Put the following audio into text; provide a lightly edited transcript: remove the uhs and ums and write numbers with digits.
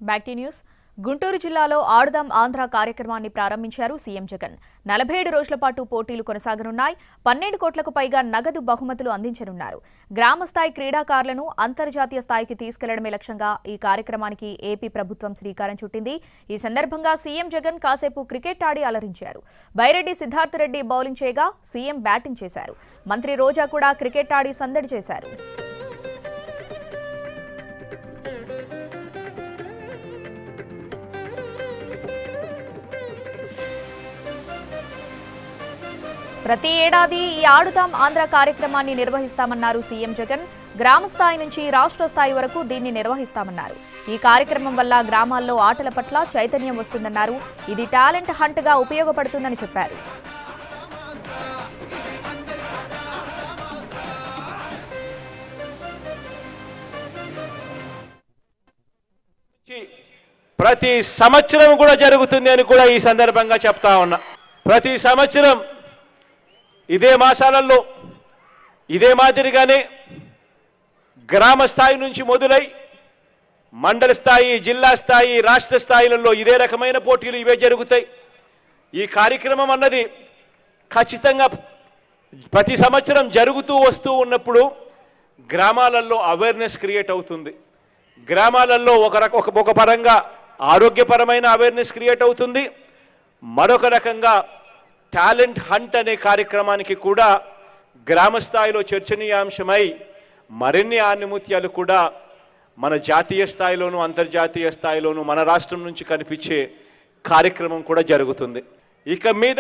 Back to news. Guntur జిల్లాలో ఆడుదాం ఆంధ్ర కార్యక్రమాన్ని ప్రారంభించారు సీఎం జగన్. 47 రోజుల పాటు పోటీలు కొనసాగనున్నాయి. 12 కోట్లకు పైగా నగదు బహుమతులు అందించనున్నారు. గ్రామస్థాయి క్రీడాకారులను అంతర్జాతీయ స్థాయికి తీసుకెళ్లడమే లక్ష్యంగా ఈ కార్యక్రమానికి ఏపీ ప్రభుత్వం శ్రీకారం చుట్టింది. ఈ సందర్భంగా సీఎం జగన్ కాసేపు క్రికెట్ ఆడి అలరించారు. బైరెడ్డి సిద్ధార్థ్ రెడ్డి బౌలింగ్ చేయగా సీఎం బ్యాటింగ్ చేశారు. మంత్రి రోజా కూడా క్రికెట్ ఆడి సందడి చేశారు. ప్రతి ఏడాది ఈ ఆడుదాం ఆంధ్ర కార్యక్రమాన్ని నిర్వహిస్తామన్నారు సీఎం జగన్. గ్రామ స్థాయి నుంచి రాష్ట్ర స్థాయి వరకు దీన్ని నిర్వహిస్తామన్నారు. ఈ కార్యక్రమం వల్ల గ్రామాల్లో ఆటల పట్ల చైతన్యం వస్తుందన్నారు. ఇది టాలెంట్ హంట్ గా ఉపయోగపడుతుందని చెప్పారు. ప్రతి సంవత్సరం కూడా జరుగుతుంది అని కూడా ఈ సందర్భంగా చెప్తా ఉన్నా. ప్రతి సంవత్సరం ఇదే మాసాలలో ఇదే మాదిరిగానే గ్రామ స్థాయి నుంచి మొదలై మండల స్థాయి, జిల్లా స్థాయి, రాష్ట్ర స్థాయిలలో ఇదే రకమైన పోటీలు ఇవే జరుగుతాయి. ఈ కార్యక్రమం అన్నది ఖచ్చితంగా ప్రతి సంవత్సరం జరుగుతూ వస్తూ ఉన్నప్పుడు గ్రామాలలో అవేర్నెస్ క్రియేట్ అవుతుంది. గ్రామాలలో ఒక పరంగా ఆరోగ్యపరమైన అవేర్నెస్ క్రియేట్ అవుతుంది. మరొక రకంగా టాలెంట్ హంట్ అనే కార్యక్రమానికి కూడా గ్రామ స్థాయిలో చర్చనీయాంశమై మరిన్ని ఆణిముత్యాలు కూడా మన జాతీయ స్థాయిలోనూ అంతర్జాతీయ స్థాయిలోనూ మన రాష్ట్రం నుంచి కనిపించే కార్యక్రమం కూడా జరుగుతుంది. ఇక మీద